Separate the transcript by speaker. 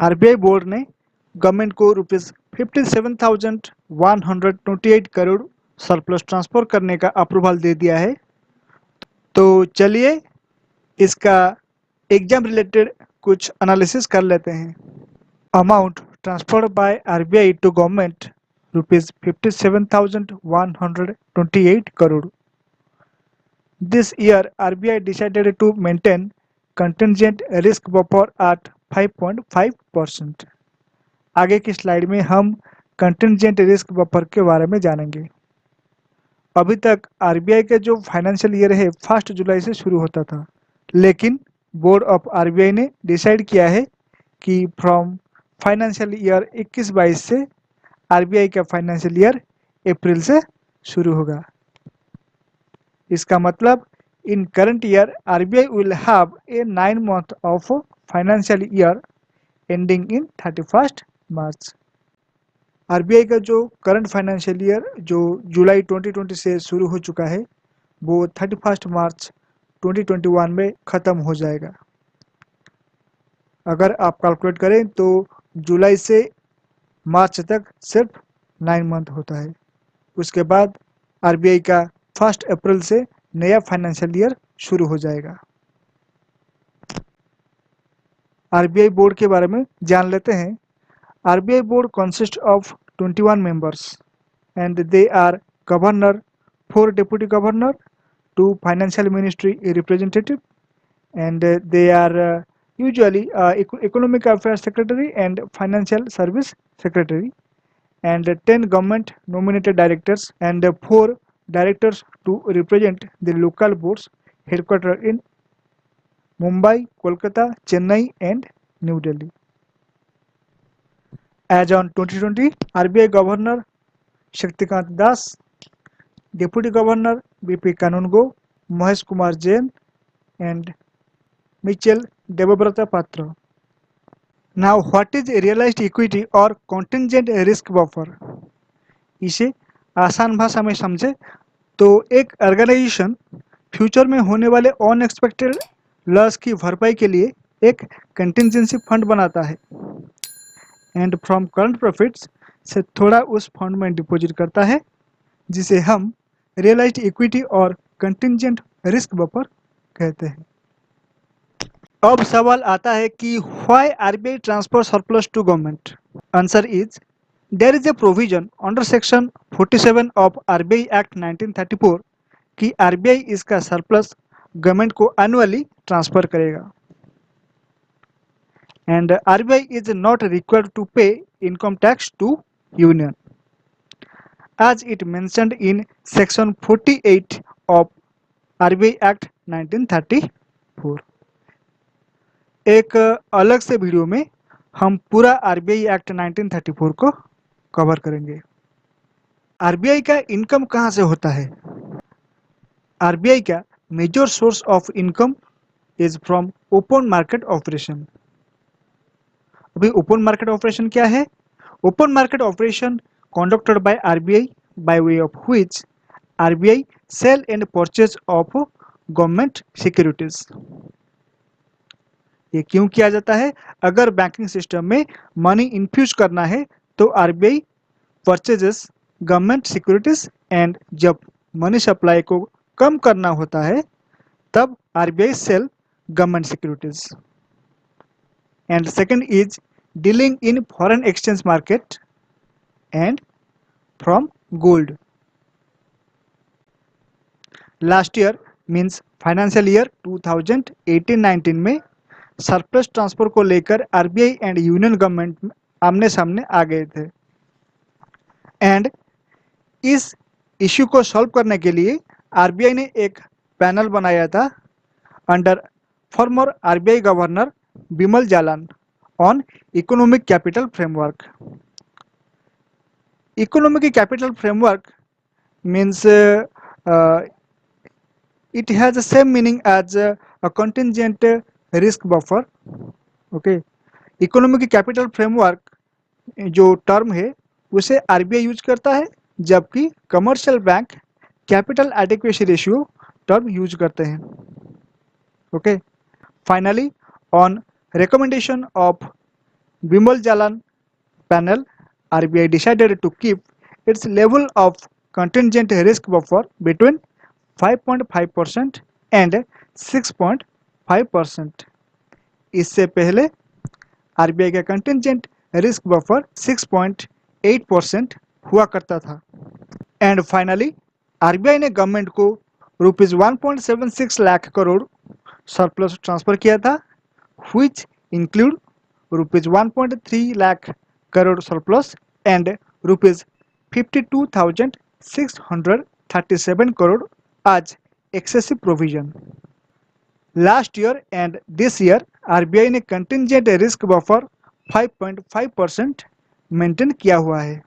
Speaker 1: RBI board ने government को ₹57,128 crore surplus transfer करने का अप्रूवल दे दिया है। तो चलिए इसका एग्जाम रिलेटेड कुछ एनालिसिस कर लेते हैं। Amount transferred by RBI to government ₹57,128 crore. This year, RBI decided to maintain contingent risk buffer at 5.5%. आगे की स्लाइड में हम कंटिजेंट रिस्क बफर के बारे में जानेंगे। अभी तक आरबीआई का जो फाइनेंशियल ईयर है 1 जुलाई से शुरू होता था, लेकिन बोर्ड ऑफ आरबीआई ने डिसाइड किया है कि फ्रॉम फाइनेंशियल ईयर 21-22 से आरबीआई का फाइनेंशियल ईयर अप्रैल से शुरू होगा। इसका मतलब in current year RBI will have a 9 month of financial year ending in 31 March. RBI का जो करंट फाइनेंशियल ईयर जो जुलाई 2020 से शुरू हो चुका है वो 31 मार्च 2021 में ख़त्म हो जाएगा। अगर आप कैलकुलेट करें तो जुलाई से मार्च तक सिर्फ 9 मंथ होता है। उसके बाद आरबीआई का 1 अप्रैल से नया फाइनेंशियल ईयर शुरू हो जाएगा। आरबीआई बोर्ड के बारे में जान लेते हैं। RBI board consist of 21 members and they are governor, 4 deputy governor, 2 financial ministry representative, and they are usually economic affairs secretary and financial service secretary, and 10 government nominated directors and 4 directors to represent the local boards headquartered in Mumbai, Kolkata, Chennai and New Delhi. As on 2020, RBI Governor Shaktikant Das, Deputy Governor BP Kanungo, Mahesh Kumar Jain and Mitchell Debabrata Patra. Now what is a realized equity or contingent risk buffer? इसे आसान भाषा में समझे तो एक organisation future में होने वाले अनएक्सपेक्टेड लॉस की भरपाई के लिए एक कंटिजेंसी फंड बनाता है एंड फ्रॉम करंट प्रॉफिट्स से थोड़ा उस फंड में डिपॉजिट करता है, जिसे हम रियलाइज्ड इक्विटी और कंटिजेंट रिस्क बफर कहते हैं। अब सवाल आता है कि why RBI transfer surplus to government. Answer is there is a provision under section 47 of RBI act 1934 कि आरबीआई इसका सरप्लस गवर्नमेंट को एनुअली ट्रांसफर करेगा and RBI is not required to pay income tax to union as it mentioned in section 48 of RBI Act 1934। एक अलग से video में हम पूरा RBI Act 1934 को कवर करेंगे। RBI का इनकम कहाँ से होता है? RBI का major source of income is from open market operation. अभी ओपन मार्केट ऑपरेशन क्या है? Open market operation conducted by RBI by way of which RBI sell and purchase of government securities। ये क्यों किया जाता है? अगर बैंकिंग सिस्टम में मनी इन्फ्यूज करना है तो RBI purchases government securities and जब मनी सप्लाई को कम करना होता है तब RBI sell government securities. And second is dealing in foreign exchange market and from gold। Last year means financial year 2018-19 में सरप्लस ट्रांसफर को लेकर आरबीआई एंड यूनियन गवर्नमेंट आमने सामने आ गए थे एंड इस इश्यू को सॉल्व करने के लिए आरबीआई ने एक पैनल बनाया था under farmer RBI governor Bimal Jalan on economic capital framework। Economic capital framework means it has the same meaning as a contingent risk buffer। okay, economic capital framework जो टर्म है उसे आरबीआई यूज करता है जबकि commercial bank capital adequacy ratio term use करते हैं। Okay, finally on recommendation of Bimal Jalan panel, RBI decided to keep its level of contingent risk buffer between 5.5% and 6.5%. इससे पहले आरबीआई का कंटिजेंट रिस्क बफर 6.8% हुआ करता था। And finally RBI ने government को rupees 1.76 lakh crore surplus transfer किया था, which include rupees 1.3 lakh crore surplus and rupees 52,637 crore as excessive provision. Last year and this year RBI ने कंटिजेंट रिस्क बफर 5.5% मेंटेन किया हुआ है।